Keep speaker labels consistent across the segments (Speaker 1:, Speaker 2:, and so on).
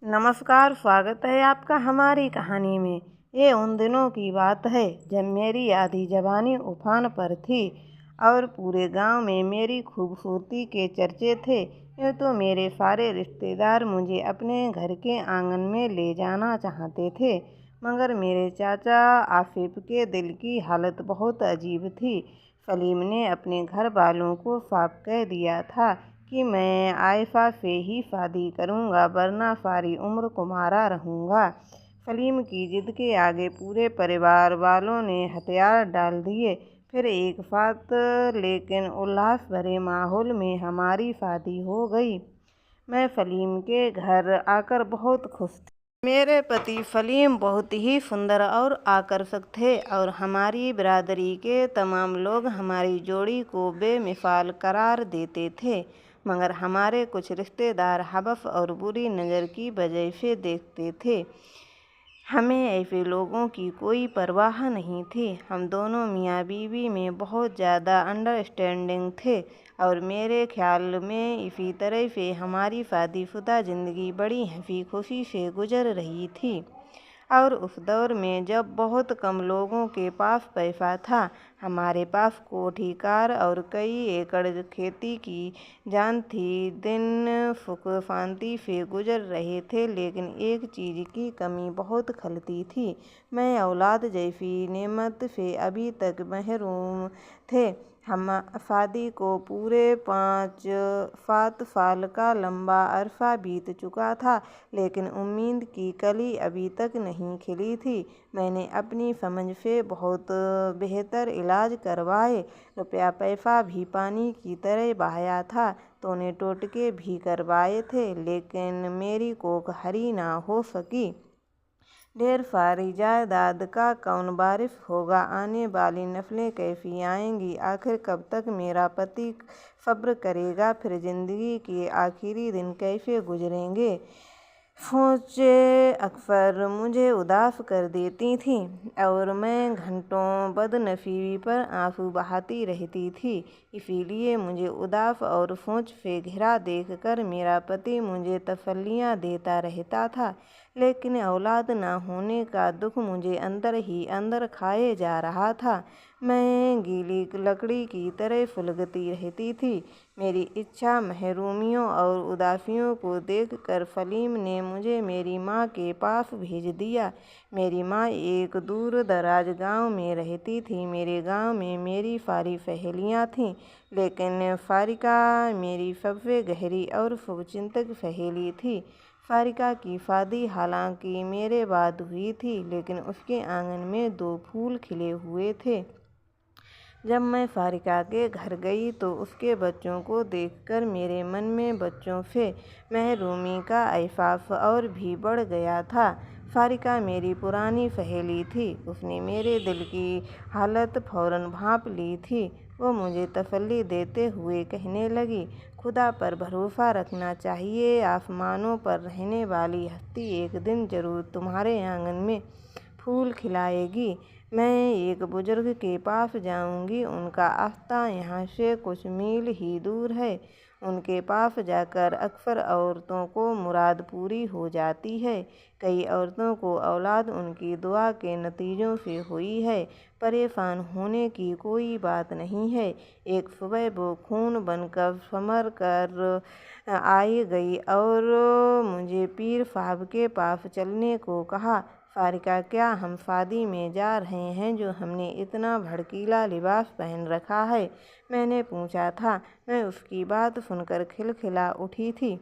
Speaker 1: नमस्कार, स्वागत है आपका हमारी कहानी में। ये उन दिनों की बात है जब मेरी आधी जवानी उफान पर थी और पूरे गांव में मेरी खूबसूरती के चर्चे थे। यूँ तो मेरे सारे रिश्तेदार मुझे अपने घर के आंगन में ले जाना चाहते थे, मगर मेरे चाचा आसिफ के दिल की हालत बहुत अजीब थी। सलीम ने अपने घर वालों को साफ कह दिया था कि मैं आयशा से ही शादी करूंगा, वरना सारी उम्र कुंवारा रहूंगा। सलीम की जिद के आगे पूरे परिवार वालों ने हथियार डाल दिए। फिर एक साथ लेकिन उल्लास भरे माहौल में हमारी शादी हो गई। मैं सलीम के घर आकर बहुत खुश थी। मेरे पति सलीम बहुत ही सुंदर और आकर्षक थे और हमारी बिरादरी के तमाम लोग हमारी जोड़ी को बेमिसाल करार देते थे, मगर हमारे कुछ रिश्तेदार हवस और बुरी नज़र की वजह से देखते थे। हमें ऐसे लोगों की कोई परवाह नहीं थी। हम दोनों मियाँ बीवी में बहुत ज़्यादा अंडरस्टैंडिंग थे और मेरे ख्याल में इसी तरह से हमारी शादीशुदा ज़िंदगी बड़ी हंसी खुशी से गुजर रही थी। और उस दौर में जब बहुत कम लोगों के पास पैसा था, हमारे पास कोठी कार और कई एकड़ खेती की जान थी। दिन सुख शांति से गुजर रहे थे, लेकिन एक चीज़ की कमी बहुत खलती थी। मैं औलाद जैसी नेमत से अभी तक महरूम थे। हम शादी को पूरे 5-7 साल का लंबा अरसा बीत चुका था, लेकिन उम्मीद की कली अभी तक नहीं खिली थी। मैंने अपनी समझ से बहुत बेहतर इलाज करवाए, रुपया पैसा भी पानी की तरह बहाया था, तोने टोटके भी करवाए थे, लेकिन मेरी कोख हरी ना हो सकी। ढेर सारी जायदाद का कौन वारिस होगा? आने वाली नस्लें कैसी आएंगी? आखिर कब तक मेरा पति सब्र करेगा? फिर जिंदगी के आखिरी दिन कैसे गुजरेंगे? सोचें अक्सर मुझे उदास कर देती थी और मैं घंटों बदनसीबी पर आंसू बहाती रहती थी। इसीलिए मुझे उदास और सोच से घिरा देखकर मेरा पति मुझे तसल्लियाँ देता रहता था, लेकिन औलाद न होने का दुख मुझे अंदर ही अंदर खाए जा रहा था। मैं गीली लकड़ी की तरह सुलगती रहती थी। मेरी इच्छा महरूमियों और उदासियों को देखकर सलीम ने मुझे मेरी माँ के पास भेज दिया। मेरी माँ एक दूर दराज गांव में रहती थी। मेरे गांव में मेरी सारी सहेलियाँ थीं, लेकिन फारिका मेरी सबसे गहरी और शुभचिंतक सहेली थी। फारिका की शादी हालांकि मेरे बाद हुई थी, लेकिन उसके आंगन में 2 फूल खिले हुए थे। जब मैं फारिका के घर गई तो उसके बच्चों को देखकर मेरे मन में बच्चों से महरूमी का एहसास और भी बढ़ गया था। फारिका मेरी पुरानी सहेली थी। उसने मेरे दिल की हालत फौरन भांप ली थी। वो मुझे तसल्ली देते हुए कहने लगी, खुदा पर भरोसा रखना चाहिए। आसमानों पर रहने वाली हस्ती एक दिन जरूर तुम्हारे आंगन में फूल खिलाएगी। मैं एक बुजुर्ग के पास जाऊंगी। उनका आस्था यहाँ से कुछ मील ही दूर है। उनके पास जाकर अक्सर औरतों को मुराद पूरी हो जाती है। कई औरतों को औलाद उनकी दुआ के नतीजों से हुई है। परेशान होने की कोई बात नहीं है। एक सुबह वो खून बनकर संवर कर आई गई और मुझे पीर साहब के पास चलने को कहा। फारिका, क्या हम शादी में जा रहे हैं जो हमने इतना भड़कीला लिबास पहन रखा है? मैंने पूछा था। मैं उसकी बात सुनकर खिलखिला उठी थी,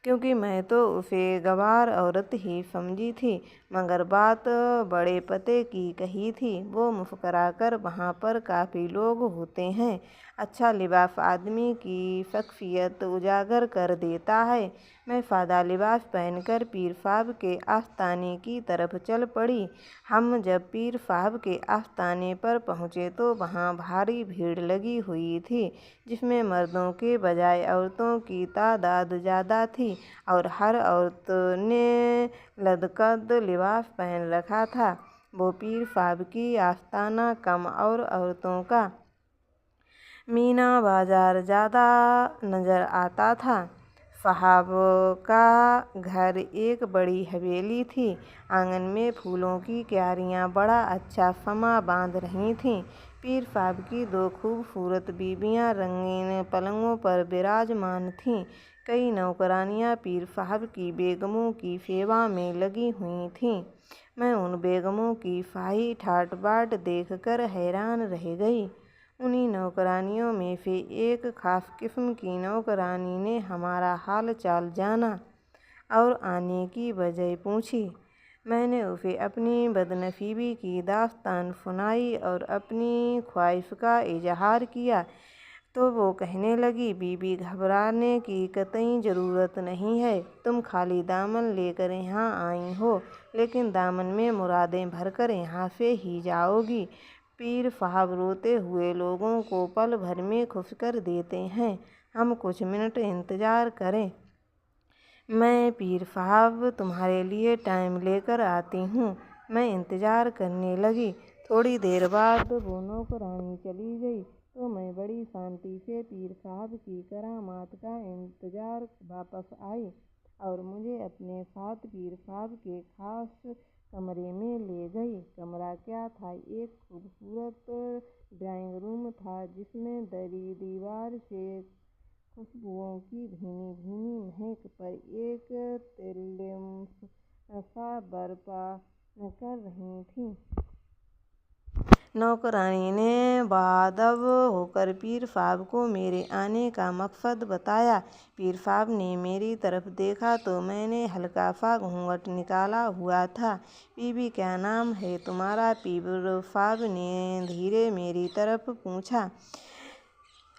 Speaker 1: क्योंकि मैं तो उसे गंवार औरत ही समझी थी, मगर बात बड़े पते की कही थी। वो मुस्कुराकर, वहाँ पर काफ़ी लोग होते हैं। अच्छा लिबास आदमी की शख्सियत उजागर कर देता है। मैं सादा लिबास पहनकर पीर साहब के आस्ताने की तरफ चल पड़ी। हम जब पीर साहब के आस्ताने पर पहुँचे तो वहाँ भारी भीड़ लगी हुई थी, जिसमें मर्दों के बजाय औरतों की तादाद ज़्यादा थी और हर औरत ने लदकद लिबास पहन रखा था। वो पीर साहब की आस्ताना कम और औरतों का मीना बाजार ज़्यादा नज़र आता था। साहब का घर एक बड़ी हवेली थी। आंगन में फूलों की क्यारियाँ बड़ा अच्छा समा बांध रही थीं। पीर साहब की 2 खूबसूरत बीबियाँ रंगीन पलंगों पर विराजमान थीं। कई नौकरानियाँ पीर साहब की बेगमों की सेवा में लगी हुई थीं। मैं उन बेगमों की शाही ठाट बाट देखकर हैरान रह गई। उन्हीं नौकरानियों में से एक खास किस्म की नौकरानी ने हमारा हाल चाल जाना और आने की वजह पूछी। मैंने उसे अपनी बदनसीबी की दास्तान सुनाई और अपनी ख्वाहिश का इजहार किया तो वो कहने लगी, बीबी घबराने की कतई ज़रूरत नहीं है। तुम खाली दामन लेकर यहाँ आई हो, लेकिन दामन में मुरादें भरकर यहाँ से ही जाओगी। पीर साहब रोते हुए लोगों को पल भर में खुश कर देते हैं। हम कुछ मिनट इंतज़ार करें, मैं पीर साहब तुम्हारे लिए टाइम लेकर आती हूँ। मैं इंतज़ार करने लगी। थोड़ी देर बाद वो नौकरानी चली गई तो मैं बड़ी शांति से पीर साहब की करामात का इंतज़ार वापस आई और मुझे अपने साथ पीर साहब के खास कमरे में ले गई। कमरा क्या था, एक खूबसूरत ड्राइंग रूम था जिसमें दरी दीवार से खुशबुओं की भीनी भीनी महक पर एक तिलिस्म सा बरपा कर रही थी। नौकरानी ने बाअदब होकर पीर साहब को मेरे आने का मकसद बताया। पीर साहब ने मेरी तरफ देखा तो मैंने हल्का सा घूंघट निकाला हुआ था। बीबी क्या नाम है तुम्हारा? पीर साहब ने धीरे मेरी तरफ पूछा।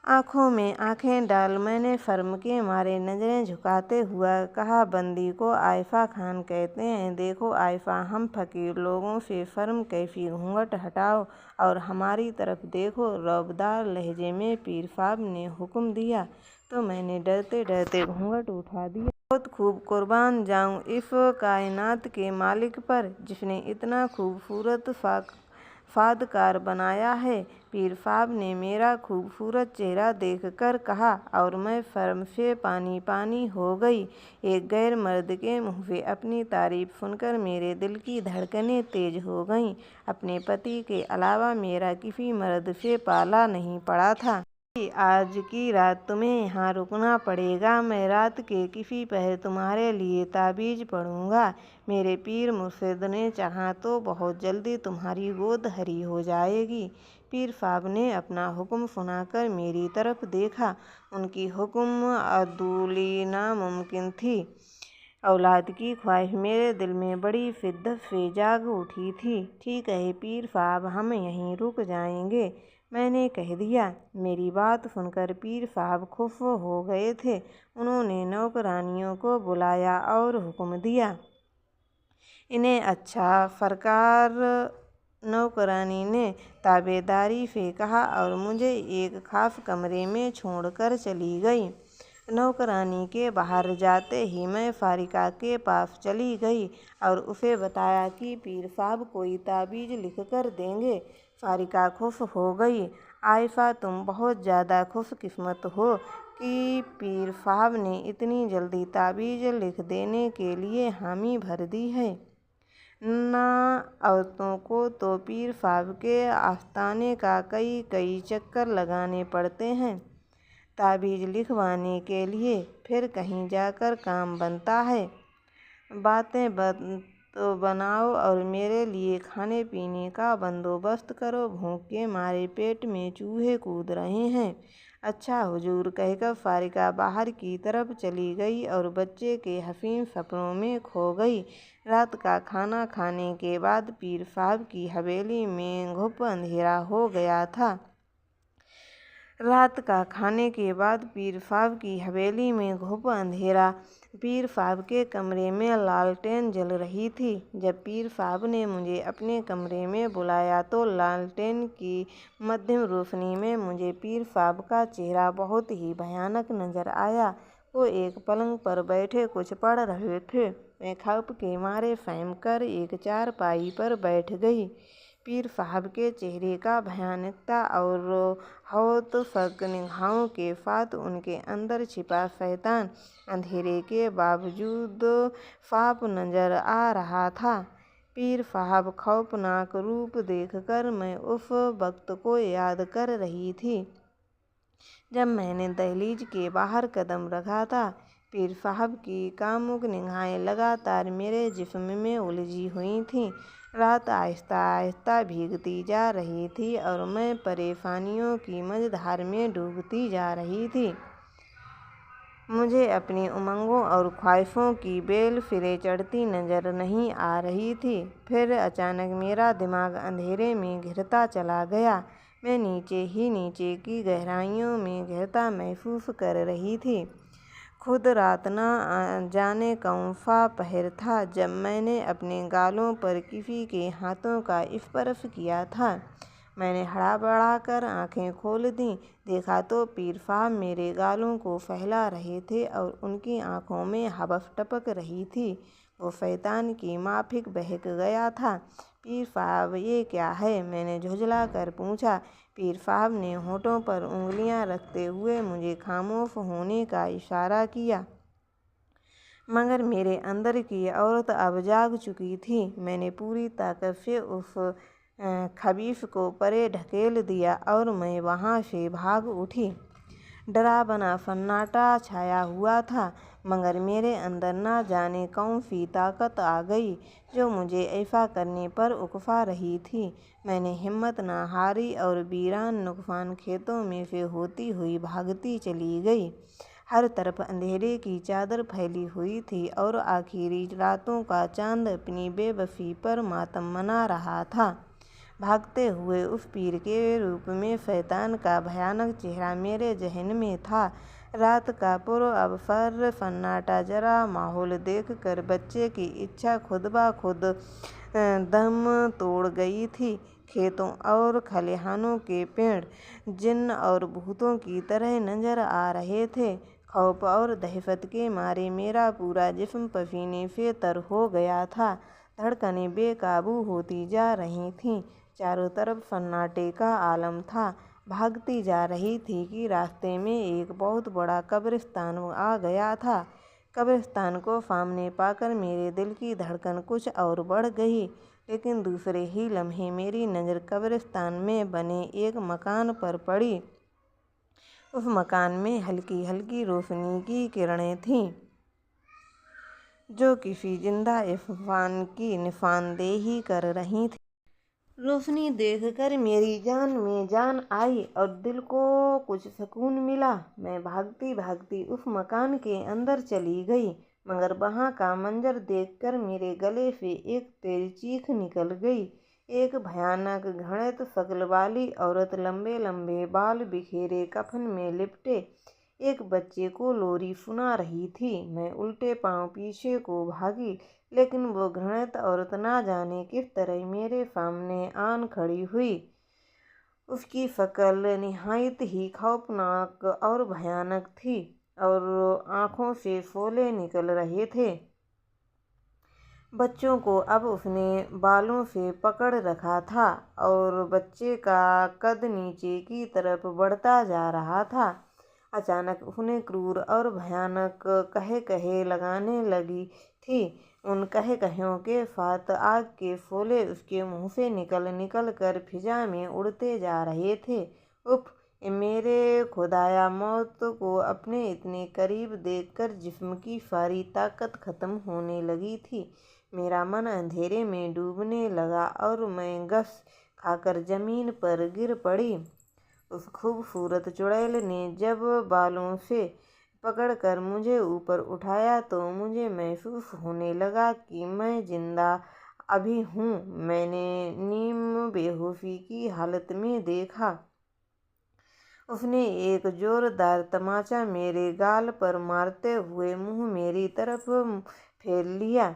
Speaker 1: आँखों में आँखें डाल मैंने शर्म के मारे नज़रें झुकाते हुआ कहा, बंदी को आयशा खान कहते हैं। देखो आयशा, हम फकीर लोगों से शर्म कैसी, घूंघट हटाओ और हमारी तरफ देखो। रौबदार लहजे में पीर साहब ने हुक्म दिया तो मैंने डरते डरते घूंघट उठा दिया। बहुत खूब, कुर्बान जाऊं इस कायनात के मालिक पर जिसने इतना खूबसूरत सादकार बनाया है। पीर साहब ने मेरा खूबसूरत चेहरा देखकर कहा और मैं शर्म से पानी पानी हो गई। एक गैर मर्द के मुँह से अपनी तारीफ सुनकर मेरे दिल की धड़कनें तेज हो गईं। अपने पति के अलावा मेरा किसी मर्द से पाला नहीं पड़ा था। आज की रात तुम्हें यहाँ रुकना पड़ेगा। मैं रात के किसी पहर तुम्हारे लिए ताबीज़ पढ़ूँगा। मेरे पीर मुर्शिद ने चाहा तो बहुत जल्दी तुम्हारी गोद हरी हो जाएगी। पीर साहब ने अपना हुक्म सुनाकर मेरी तरफ देखा। उनकी हुक्म अदूली नामुमकिन थी। औलाद की ख्वाहिश मेरे दिल में बड़ी शिद्दत से जाग उठी थी। ठीक है पीर साहब, हम यहीं रुक जाएंगे, मैंने कह दिया। मेरी बात सुनकर पीर साहब खुश हो गए थे। उन्होंने नौकरानियों को बुलाया और हुक्म दिया, इन्हें अच्छा सरकार। नौकरानी ने ताबेदारी से कहा और मुझे एक खास कमरे में छोड़कर चली गई। नौकरानी के बाहर जाते ही मैं फारिका के पास चली गई और उसे बताया कि पीर साहब कोई ताबीज़ लिख कर देंगे। फारिका खुश हो गई। आयशा, तुम बहुत ज़्यादा खुशकिस्मत हो कि पीर साहब ने इतनी जल्दी ताबीज़ लिख देने के लिए हामी भर दी है। ना औरतों को तो पीर साहब के आस्थाने का कई चक्कर लगाने पड़ते हैं ताबीज़ लिखवाने के लिए, फिर कहीं जाकर काम बनता है। बातें तो बनाओ और मेरे लिए खाने पीने का बंदोबस्त करो। भूख के मारे पेट में चूहे कूद रहे हैं। अच्छा हुजूर, कहकर फारिका बाहर की तरफ चली गई और बच्चे के हसीन सपनों में खो गई। रात का खाना खाने के बाद पीर साहब की हवेली में घुप अंधेरा हो गया था। रात का खाने के बाद पीर साहब की हवेली में घुप अंधेरा। पीर साहब के कमरे में लालटेन जल रही थी। जब पीर साहब ने मुझे अपने कमरे में बुलाया तो लालटेन की मध्यम रोशनी में मुझे पीर साहब का चेहरा बहुत ही भयानक नजर आया। वो एक पलंग पर बैठे कुछ पढ़ रहे थे। मैं खौफ के मारे सहम कर एक चारपाई पर बैठ गई। पीर साहब के चेहरे का भयानकता और हौत-फक निगाहों के साथ उनके अंदर छिपा शैतान अंधेरे के बावजूद साफ नजर आ रहा था। पीर साहब खौफनाक रूप देखकर मैं उस वक्त को याद कर रही थी जब मैंने दहलीज के बाहर कदम रखा था। पीर साहब की कामुक निगाहें लगातार मेरे जिस्म में उलझी हुई थीं। रात आहिस्ता आहिस्ता भीगती जा रही थी और मैं परेशानियों की मझधार में डूबती जा रही थी। मुझे अपनी उमंगों और ख्वाहिशों की बेल सिरे चढ़ती नजर नहीं आ रही थी। फिर अचानक मेरा दिमाग अंधेरे में घिरता चला गया। मैं नीचे ही नीचे की गहराइयों में गिरता महसूस कर रही थी। खुद रात न जाने कौन सा पहर था जब मैंने अपने गालों पर किसी के हाथों का स्पर्श किया था। मैंने हड़बड़ा कर आंखें खोल दी। देखा तो पीर साहब मेरे गालों को फैला रहे थे और उनकी आंखों में हवस टपक रही थी। वो शैतान की माफिक बहक गया था। पीर साहब ये क्या है? मैंने झुंझला कर पूछा। पीर साहब ने होठों पर उंगलियां रखते हुए मुझे खामोश होने का इशारा किया। मगर मेरे अंदर की औरत अब जाग चुकी थी। मैंने पूरी ताकत से उस खबीस को परे ढकेल दिया और मैं वहाँ से भाग उठी। डरावना सन्नाटा छाया हुआ था, मगर मेरे अंदर न जाने कौन सी ताकत आ गई जो मुझे ऐसा करने पर उकसा रही थी। मैंने हिम्मत न हारी और वीरान नुकसान खेतों में से होती हुई भागती चली गई। हर तरफ अंधेरे की चादर फैली हुई थी और आखिरी रातों का चांद अपनी बेबसी पर मातम मना रहा था। भागते हुए उस पीर के रूप में शैतान का भयानक चेहरा मेरे जहन में था। रात का पूर्व अवसर सन्नाटा जरा माहौल देखकर बच्चे की इच्छा खुद ब खुद दम तोड़ गई थी। खेतों और खलिहानों के पेड़ जिन्न और भूतों की तरह नजर आ रहे थे। खौफ और दहशत के मारे मेरा पूरा जिस्म पसीने से तर हो गया था। धड़कनें बेकाबू होती जा रही थीं। चारों तरफ सन्नाटे का आलम था। भागती जा रही थी कि रास्ते में एक बहुत बड़ा कब्रिस्तान आ गया था। कब्रिस्तान को सामने पाकर मेरे दिल की धड़कन कुछ और बढ़ गई, लेकिन दूसरे ही लम्हे मेरी नज़र कब्रिस्तान में बने एक मकान पर पड़ी। उस मकान में हल्की हल्की रोशनी की किरणें थीं जो किसी जिंदा इंसान की निशानदेही कर रही थी। रोशनी देखकर मेरी जान में जान आई और दिल को कुछ सुकून मिला। मैं भागती भागती उस मकान के अंदर चली गई, मगर वहाँ का मंजर देखकर मेरे गले से एक तेज चीख निकल गई। एक भयानक घृणित शक्ल वाली औरत, लंबे लंबे बाल बिखेरे कफन में लिपटे, एक बच्चे को लोरी सुना रही थी। मैं उल्टे पांव पीछे को भागी, लेकिन वो घृणित औरत ना जाने किस तरह मेरे सामने आन खड़ी हुई। उसकी शक्ल निहायत ही खौफनाक और भयानक थी और आंखों से शोले निकल रहे थे। बच्चों को अब उसने बालों से पकड़ रखा था और बच्चे का कद नीचे की तरफ बढ़ता जा रहा था। अचानक उसने क्रूर और भयानक कहे कहे लगाने लगी थी। उन कहे कहों के साथ आग के शोले उसके मुंह से निकल निकल कर फिजा में उड़ते जा रहे थे। उफ! मेरे खुदाया, मौत को अपने इतने करीब देखकर जिस्म की सारी ताकत खत्म होने लगी थी। मेरा मन अंधेरे में डूबने लगा और मैं गश खाकर जमीन पर गिर पड़ी। उस खूबसूरत चुड़ैल ने जब बालों से पकड़कर मुझे ऊपर उठाया तो मुझे महसूस होने लगा कि मैं जिंदा अभी हूँ। मैंने नीम बेहोशी की हालत में देखा। उसने एक जोरदार तमाचा मेरे गाल पर मारते हुए मुंह मेरी तरफ फेर लिया।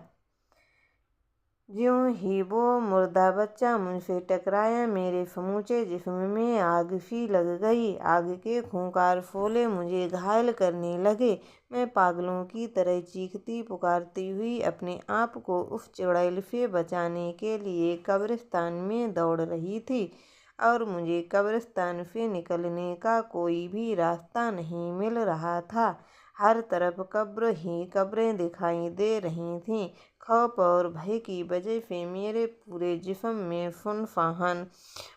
Speaker 1: ज्यों ही वो मुर्दा बच्चा मुझसे टकराया, मेरे समूचे जिस्म में आग सी लग गई। आग के खूंखार शोले मुझे घायल करने लगे। मैं पागलों की तरह चीखती पुकारती हुई अपने आप को उस चुड़ैल से बचाने के लिए कब्रिस्तान में दौड़ रही थी, और मुझे कब्रिस्तान से निकलने का कोई भी रास्ता नहीं मिल रहा था। हर तरफ कब्र ही कब्रें दिखाई दे रही थीं। खौफ और भय की वजह से मेरे पूरे जिस्म में फुनफाहन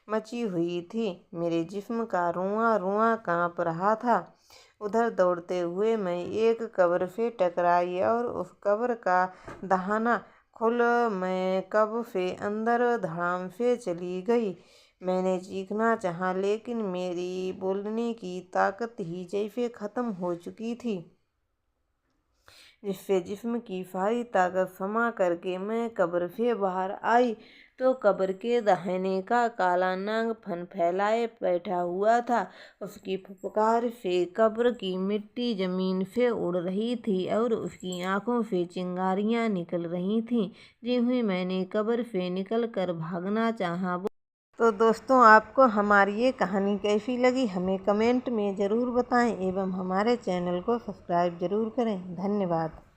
Speaker 1: मची हुई थी। मेरे जिस्म का रुआं रुआं कांप रहा था। उधर दौड़ते हुए मैं एक कब्र से टकराई और उस कब्र का दहाना खुल मैं कब्र से अंदर धड़ाम से चली गई। मैंने चीखना चाहा, लेकिन मेरी बोलने की ताकत ही जैसे खत्म हो चुकी थी, जिससे जिस्म की सारी ताकत समा करके मैं कब्र से बाहर आई तो कब्र के दाहिने का काला नाग फन फैलाए बैठा हुआ था। उसकी फुफकार से कब्र की मिट्टी जमीन से उड़ रही थी और उसकी आंखों से चिंगारियां निकल रही थीं। जी हुई मैंने कब्र से निकल कर भागना चाहा। तो दोस्तों, आपको हमारी ये कहानी कैसी लगी हमें कमेंट में ज़रूर बताएं एवं हमारे चैनल को सब्सक्राइब ज़रूर करें। धन्यवाद।